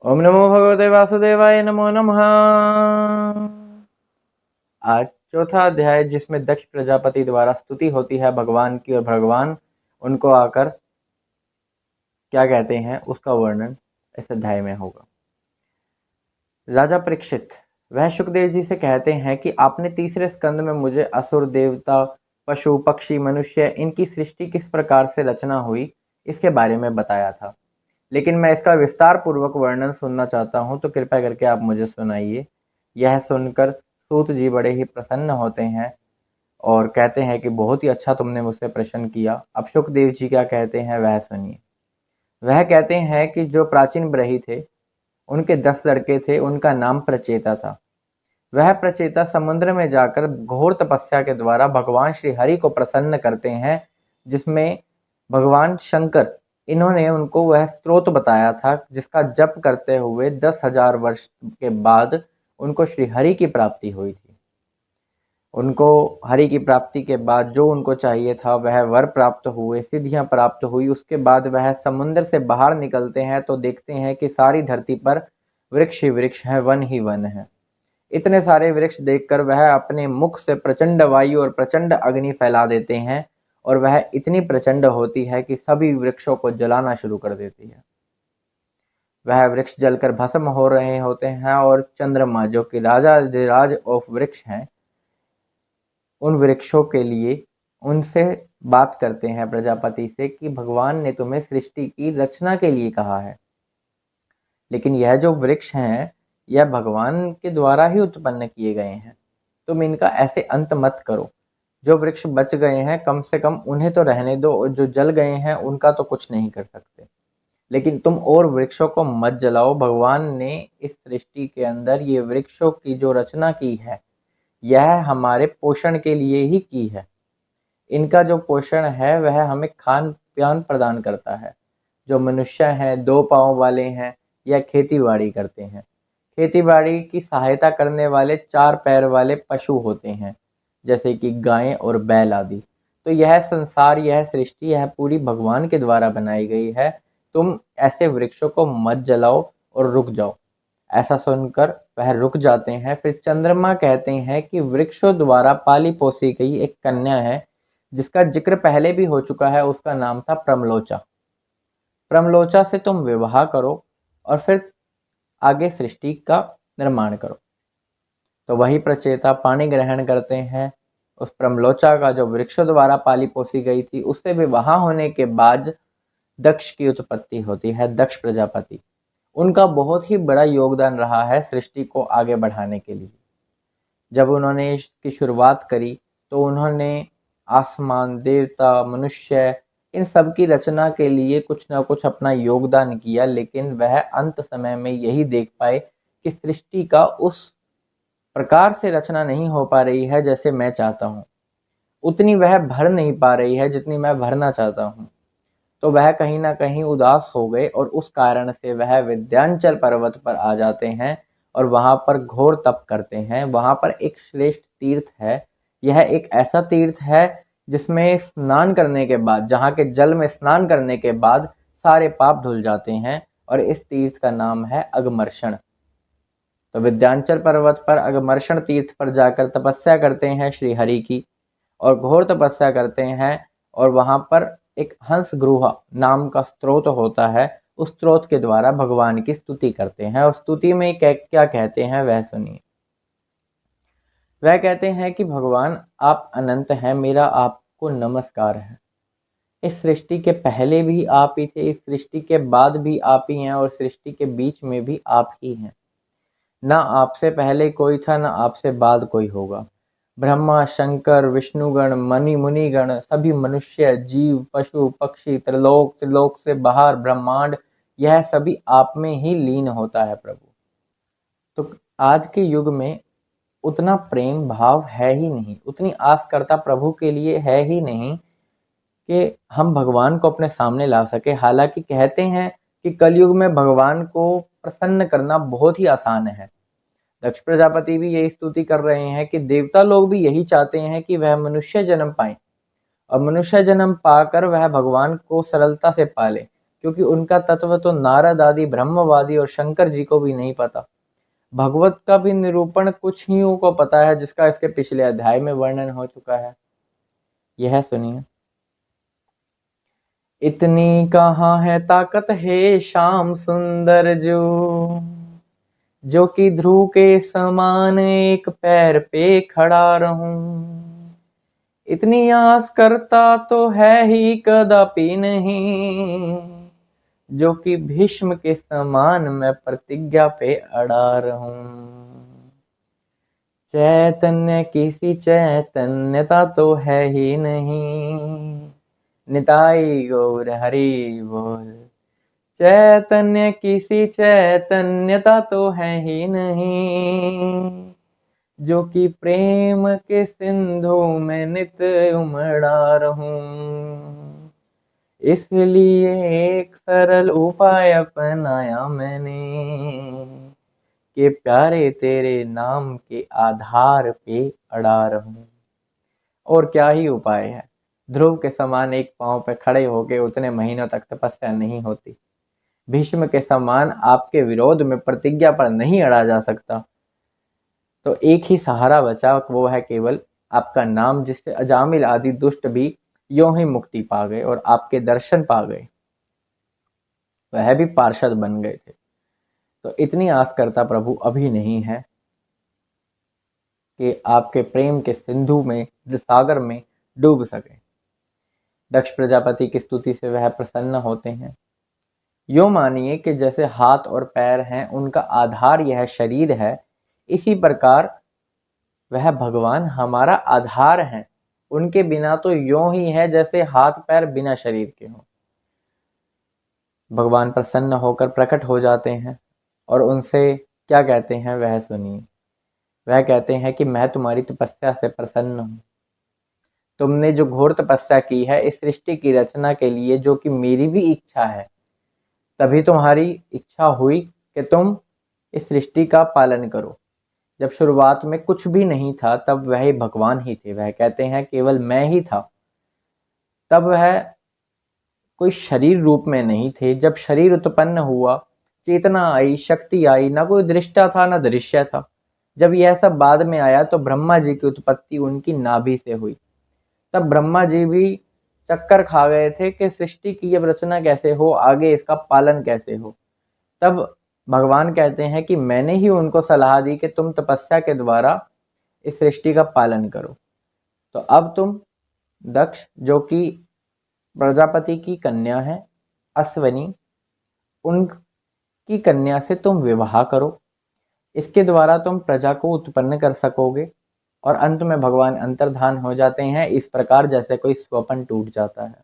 ओम नमो भगवते वासुदेवाय नमो नमः। आज चौथा अध्याय जिसमें दक्ष प्रजापति द्वारा स्तुति होती है भगवान की और भगवान उनको आकर क्या कहते हैं उसका वर्णन इस अध्याय में होगा। राजा परीक्षित वह शुकदेव जी से कहते हैं कि आपने तीसरे स्कंद में मुझे असुर देवता पशु पक्षी मनुष्य इनकी सृष्टि किस प्रकार से रचना हुई इसके बारे में बताया था, लेकिन मैं इसका विस्तार पूर्वक वर्णन सुनना चाहता हूँ, तो कृपया करके आप मुझे सुनाइए। यह सुनकर सूत जी बड़े ही प्रसन्न होते हैं और कहते हैं कि बहुत ही अच्छा तुमने मुझसे प्रश्न किया। अब शुकदेव जी क्या कहते हैं वह सुनिए। वह कहते हैं कि जो प्राचीन ब्रही थे उनके 10 लड़के थे, उनका नाम प्रचेता था। वह प्रचेता समुद्र में जाकर घोर तपस्या के द्वारा भगवान श्री हरि को प्रसन्न करते हैं, जिसमें भगवान शंकर इन्होंने उनको वह स्रोत बताया था जिसका जप करते हुए 10,000 वर्ष के बाद उनको श्री हरि की प्राप्ति हुई थी। उनको हरि की प्राप्ति के बाद जो उनको चाहिए था वह वर प्राप्त हुए, सिद्धियां प्राप्त हुई। उसके बाद वह समुद्र से बाहर निकलते हैं तो देखते हैं कि सारी धरती पर वृक्ष ही वृक्ष हैं, वन ही वन है। इतने सारे वृक्ष देखकर वह अपने मुख से प्रचंड वायु और प्रचंड अग्नि फैला देते हैं और वह इतनी प्रचंड होती है कि सभी वृक्षों को जलाना शुरू कर देती है। वह वृक्ष जलकर भस्म हो रहे होते हैं और चंद्रमा जो कि राज ऑफ वृक्ष हैं, उन वृक्षों के लिए उनसे बात करते हैं प्रजापति से कि भगवान ने तुम्हें सृष्टि की रचना के लिए कहा है, लेकिन यह जो वृक्ष हैं यह भगवान के द्वारा ही उत्पन्न किए गए हैं। तुम इनका ऐसे अंत मत करो। जो वृक्ष बच गए हैं कम से कम उन्हें तो रहने दो, और जो जल गए हैं उनका तो कुछ नहीं कर सकते, लेकिन तुम और वृक्षों को मत जलाओ। भगवान ने इस सृष्टि के अंदर ये वृक्षों की जो रचना की है यह हमारे पोषण के लिए ही की है। इनका जो पोषण है वह हमें खान पान प्रदान करता है। जो मनुष्य हैं 2 पाँव वाले हैं, यह खेती बाड़ी करते हैं। खेती बाड़ी की सहायता करने वाले 4 पैर वाले पशु होते हैं, जैसे कि गायें और बैल आदि। तो यह संसार, यह सृष्टि, यह पूरी भगवान के द्वारा बनाई गई है। तुम ऐसे वृक्षों को मत जलाओ और रुक जाओ। ऐसा सुनकर वह रुक जाते हैं। फिर चंद्रमा कहते हैं कि वृक्षों द्वारा पाली पोसी गई एक कन्या है जिसका जिक्र पहले भी हो चुका है, उसका नाम था प्रमलोचा। प्रमलोचा से तुम विवाह करो और फिर आगे सृष्टि का निर्माण करो। तो वही प्रचेता पानी ग्रहण करते हैं। उस प्रमलोचा का जो वृक्षों द्वारा पाली पोसी गई थी उससे विवाह होने के बाद दक्ष की उत्पत्ति होती है, दक्ष प्रजापति। उनका बहुत ही बड़ा योगदान रहा है सृष्टि को आगे बढ़ाने के लिए। जब उन्होंने इसकी शुरुआत करी तो उन्होंने आसमान, देवता, मनुष्य इन सब की रचना के लिए कुछ ना कुछ अपना योगदान किया, लेकिन वह अंत समय में यही देख पाए कि सृष्टि का उस प्रकार से रचना नहीं हो पा रही है जैसे मैं चाहता हूँ। उतनी वह भर नहीं पा रही है जितनी मैं भरना चाहता हूँ। तो वह कहीं ना कहीं उदास हो गए और उस कारण से वह विंध्याचल पर्वत पर आ जाते हैं और वहां पर घोर तप करते हैं। वहां पर एक श्रेष्ठ तीर्थ है। यह एक ऐसा तीर्थ है जिसमें स्नान करने के बाद, जहाँ के जल में स्नान करने के बाद सारे पाप धुल जाते हैं, और इस तीर्थ का नाम है अगमर्षण। तो विंध्याचल पर्वत पर अगमर्षण तीर्थ पर जाकर तपस्या करते हैं श्री हरि की, और घोर तपस्या करते हैं। और वहां पर एक हंस गृह नाम का स्त्रोत होता है, उस स्त्रोत के द्वारा भगवान की स्तुति करते हैं। और स्तुति में क्या कहते हैं वह सुनिए। वह कहते हैं कि भगवान आप अनंत हैं, मेरा आपको नमस्कार है। इस सृष्टि के पहले भी आप ही थे, इस सृष्टि के बाद भी आप ही हैं, और सृष्टि के बीच में भी आप ही हैं। ना आपसे पहले कोई था, ना आपसे बाद कोई होगा। ब्रह्मा, शंकर, विष्णुगण, मुनिगण, सभी मनुष्य, जीव, पशु, पक्षी, त्रिलोक, त्रिलोक से बाहर ब्रह्मांड, यह सभी आप में ही लीन होता है प्रभु। तो आज के युग में उतना प्रेम भाव है ही नहीं, उतनी आस्कर्ता प्रभु के लिए है ही नहीं कि हम भगवान को अपने सामने ला सके। हालांकि कहते हैं कि कलयुग में भगवान को प्रसन्न करना बहुत ही आसान है। दक्ष प्रजापति भी यही स्तुति कर रहे हैं कि देवता लोग भी यही चाहते हैं कि वह मनुष्य जन्म पाए, और मनुष्य जन्म पाकर वह भगवान को सरलता से पाले। क्योंकि उनका तत्व तो नारद आदि ब्रह्मवादी और शंकर जी को भी नहीं पता। भगवत का भी निरूपण कुछ ही को पता है, जिसका इसके पिछले अध्याय में वर्णन हो चुका है। यह सुनिए। इतनी कहाँ है ताकत है श्याम सुंदर जो कि ध्रुव के समान एक पैर पे खड़ा रहूं। इतनी आस करता तो है ही कदापि नहीं, जो कि भीष्म के समान मैं प्रतिज्ञा पे अड़ा रहूं। चैतन्य किसी चैतन्यता तो है ही नहीं, निताई गौर हरि बोल। चैतन्य किसी चैतन्यता तो है ही नहीं, जो कि प्रेम के सिंधु में नित उमड़ा रहूं। इसलिए एक सरल उपाय अपनाया मैंने, कि प्यारे तेरे नाम के आधार पे अड़ा रहूं। और क्या ही उपाय है, ध्रुव के समान एक पांव पे खड़े होके उतने महीनों तक तपस्या नहीं होती। भीष्म के समान आपके विरोध में प्रतिज्ञा पर नहीं अड़ा जा सकता। तो एक ही सहारा बचा, वो है केवल आपका नाम, जिससे अजामिल आदि दुष्ट भी यों ही मुक्ति पा गए और आपके दर्शन पा गए, वह भी पार्षद बन गए थे। तो इतनी आस करता प्रभु अभी नहीं है कि आपके प्रेम के सिंधु में, सागर में डूब सके। दक्ष प्रजापति की स्तुति से वह प्रसन्न होते हैं। यो मानिए कि जैसे हाथ और पैर हैं, उनका आधार यह शरीर है, इसी प्रकार वह भगवान हमारा आधार हैं। उनके बिना तो यों ही है जैसे हाथ पैर बिना शरीर के हों। भगवान प्रसन्न होकर प्रकट हो जाते हैं और उनसे क्या कहते हैं वह सुनिए। वह कहते हैं कि मैं तुम्हारी तपस्या से प्रसन्न हूँ। तुमने जो घोर तपस्या की है इस सृष्टि की रचना के लिए, जो कि मेरी भी इच्छा है, तभी तुम्हारी इच्छा हुई कि तुम इस सृष्टि का पालन करो। जब शुरुआत में कुछ भी नहीं था तब वह भगवान ही थे। वह कहते हैं केवल मैं ही था, तब वह कोई शरीर रूप में नहीं थे। जब शरीर उत्पन्न हुआ, चेतना आई, शक्ति आई, ना कोई दृष्टा था ना दृश्य था। जब यह सब बाद में आया तो ब्रह्मा जी की उत्पत्ति उनकी नाभि से हुई। तब ब्रह्मा जी भी चक्कर खा गए थे कि सृष्टि की अब रचना कैसे हो, आगे इसका पालन कैसे हो। तब भगवान कहते हैं कि मैंने ही उनको सलाह दी कि तुम तपस्या के द्वारा इस सृष्टि का पालन करो। तो अब तुम दक्ष, जो कि प्रजापति की कन्या है, अश्वनी, उनकी कन्या से तुम विवाह करो। इसके द्वारा तुम प्रजा को उत्पन्न कर सकोगे। और अंत में भगवान अंतर्धान हो जाते हैं, इस प्रकार जैसे कोई स्वप्न टूट जाता है।